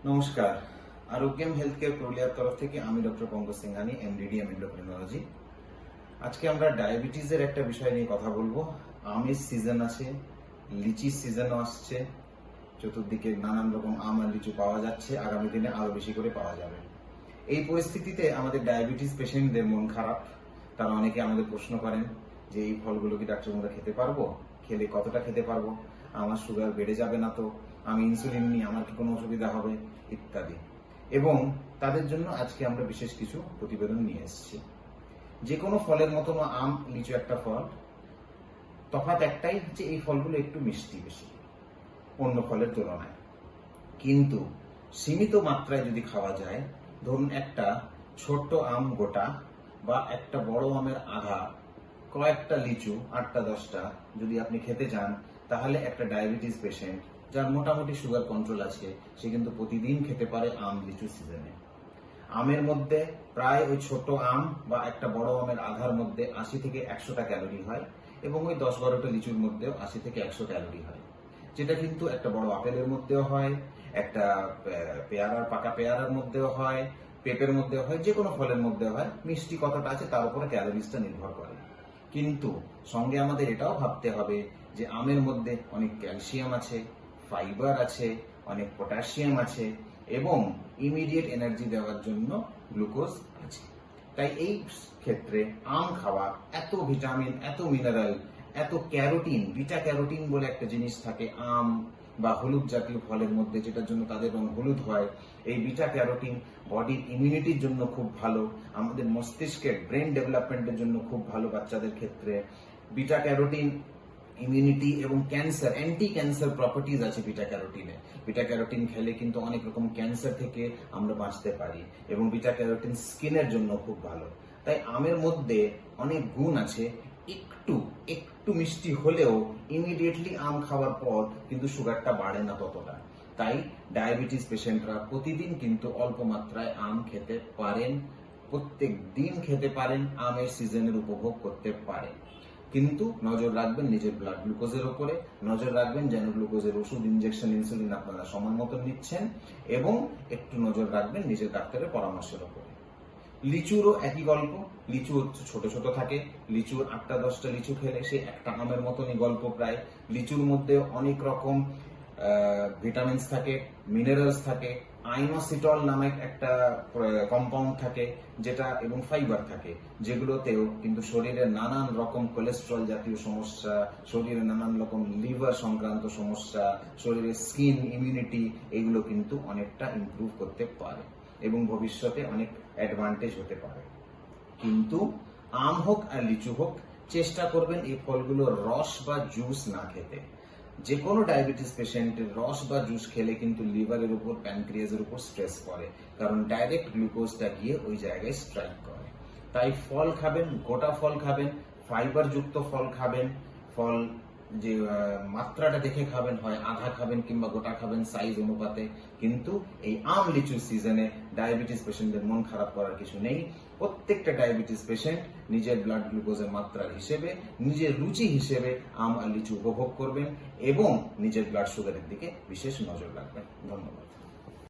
নমস্কার। Arogyam health care পুরুলিয়ার তরফ থেকে আমি ডক্টর পঙ্কজ সিংহানি, এমডিডিএম এন্ডোক্রিনোলজি। আজকে আমরা ডায়াবেটিসের একটা বিষয় নিয়ে কথা বলবো। আমের সিজন আছে, লিচির সিজনও আসছে, চতুর্দিকে নানান রকম আম আর লিচু পাওয়া যাচ্ছে, আগামী দিনে আরো বেশি করে পাওয়া যাবে। এই পরিস্থিতিতে আমাদের ডায়াবেটিস পেশেন্টদের মন খারাপ। তারা অনেকে আমাদের প্রশ্ন করেন যে এই ফলগুলো কি ডাক্তার আমরা খেতে পারবো, খেলে কতটা খেতে পারবো, আমার সুগার বেড়ে যাবে না তো, আমি ইনসুলিন নিই, আমার কি কোনো অসুবিধা হবে, ইত্যাদি। এবং তাদের জন্য আজকে আমরা বিশেষ কিছু প্রতিবেদন নিয়ে এসেছি। যে কোনো ফলের মতন আম লিচু একটা ফল, তফাৎ একটাই যে এই ফলগুলো একটু মিষ্টি বেশি অন্য ফলের তুলনায়। কিন্তু সীমিত মাত্রায় যদি খাওয়া যায়, ধরুন একটা ছোট্ট আম গোটা বা একটা বড় আমের আধা, কয়েকটা লিচু 8টা-10টা যদি আপনি খেতে চান, তাহলে একটা ডায়াবেটিস পেশেন্ট যার মোটামুটি সুগার কন্ট্রোল আছে, সে কিন্তু প্রতিদিন খেতে পারে আম লিচু সিজনে। আমের মধ্যে প্রায় ওই ছোট আম বা একটা বড় আমের আধার মধ্যে 80 থেকে 100টা ক্যালোরি হয়, এবং ওই 10-12টা লিচুর মধ্যেও 80 থেকে 100 ক্যালোরি হয়, যেটা কিন্তু একটা বড় আপেলের মধ্যেও হয়, একটা পাকা পেয়ারার মধ্যেও হয়, পেঁপের মধ্যেও হয়, যে কোনো ফলের মধ্যে হয়। মিষ্টি কতটা আছে তার উপরে ক্যালোরিজটা নির্ভর করে। কিন্তু সঙ্গে আমাদের এটাও ভাবতে হবে যে আমের মধ্যে অনেক ক্যালসিয়াম আছে, ফাইবার আছে, অনেক পটাশিয়াম আছে, এবং ইমিডিয়েট এনার্জি দেওয়ার জন্য গ্লুকোজ আছে। তাই এই ক্ষেত্রে আম খাওয়া, এত ভিটামিন, এত মিনারেল, এত ক্যারোটিন, বিটা ক্যারোটিন বলে একটা জিনিস থাকে আম বা হলুদ জাতীয় ফলের মধ্যে, যেটার জন্য তাদের রং হলুদ হয়। এই বিটা ক্যারোটিন বডির ইমিউনিটির জন্য খুব ভালো, আমাদের মস্তিষ্কের ব্রেন ডেভেলপমেন্টের জন্য খুব ভালো বাচ্চাদের ক্ষেত্রে। বিটা ক্যারোটিন ইমিউনিটি এবং ক্যান্সার, অ্যান্টি ক্যান্সার প্রপার্টিজ আছে বিটা ক্যারোটিনে। বিটা ক্যারোটিন খেলে কিন্তু অনেক রকম ক্যান্সার থেকে আমরা বাঁচতে পারি, এবং বিটা ক্যারোটিন স্কিনের জন্য খুব ভালো। তাই আমের মধ্যে অনেক গুণ আছে। একটু একটু মিষ্টি হলেও ইমিডিয়েটলি আম খাওয়ার পর কিন্তু সুগারটা বাড়ে না ততটা। তাই ডায়াবেটিস পেশেন্টরা প্রতিদিন কিন্তু অল্প মাত্রায় আম খেতে পারেন, প্রত্যেক দিন খেতে পারেন, আমের সিজনের উপভোগ করতে পারেন। কিন্তু নজর রাখবেন নিজের ব্লাড গ্লুকোজের উপরে, নজর রাখবেন যেন গ্লুকোজের ওষুধ, ইনজেকশন, ইনসুলিন আপনারা সময় মতো নিচ্ছেন, এবং একটু নজর রাখবেন নিজের ডাক্তারের পরামর্শের উপরে। লিচুরও একই গল্প। লিচু ছোট ছোট থাকে, লিচুর 8টা-10টা লিচু খেলে সে একটা আমের মতনই গল্প প্রায়। লিচুর মধ্যে অনেক রকম ভিটামিনস থাকে, মিনারেলস থাকে, আইনোসিটল নামে একটা কম্পাউন্ড থাকে যেটা, এবং ফাইবার থাকে, যেগুলোতেও কিন্তু শরীরের নানান রকম কোলেস্ট্রল জাতীয় সমস্যা, শরীরে নানান রকম লিভার সংক্রান্ত সমস্যা, শরীরের স্কিন ইমিউনিটি, এগুলো কিন্তু অনেকটা ইমপ্রুভ করতে পারে এবং ভবিষ্যতে অনেক অ্যাডভান্টেজ হতে পারে। কিন্তু আম হোক আর লিচু হোক, চেষ্টা করবেন এই ফলগুলোর রস বা জুস না খেতে। যে কোনো ডায়াবেটিস পেশেন্টের রস বা জুস খেলে কিন্তু লিভারের উপর, প্যানক্রিয়াসের উপর স্ট্রেস পড়ে, কারণ ডাইরেক্ট গ্লুকোজটা গিয়ে ওই জায়গায় স্ট্রাইক করে। তাই ফল খাবেন, গোটা ফল খাবেন, ফাইবার যুক্ত ফল খাবেন। ফল যে মাত্রাটা দেখে খাবেন, হয় আধা খাবেন কিংবা গোটা খাবেন সাইজ অনুপাতে। কিন্তু এই আম লিচুর সিজনে ডায়াবেটিস পেশেন্টদের মন খারাপ করার কিছু নেই। প্রত্যেকটা ডায়াবেটিস পেশেন্ট নিজের ব্লাড গ্লুকোজের মাত্রার হিসেবে, নিজের রুচি হিসেবে আম আর লিচু উপভোগ করবেন, এবং নিজের ব্লাড সুগারের দিকে বিশেষ নজর রাখবেন। ধন্যবাদ।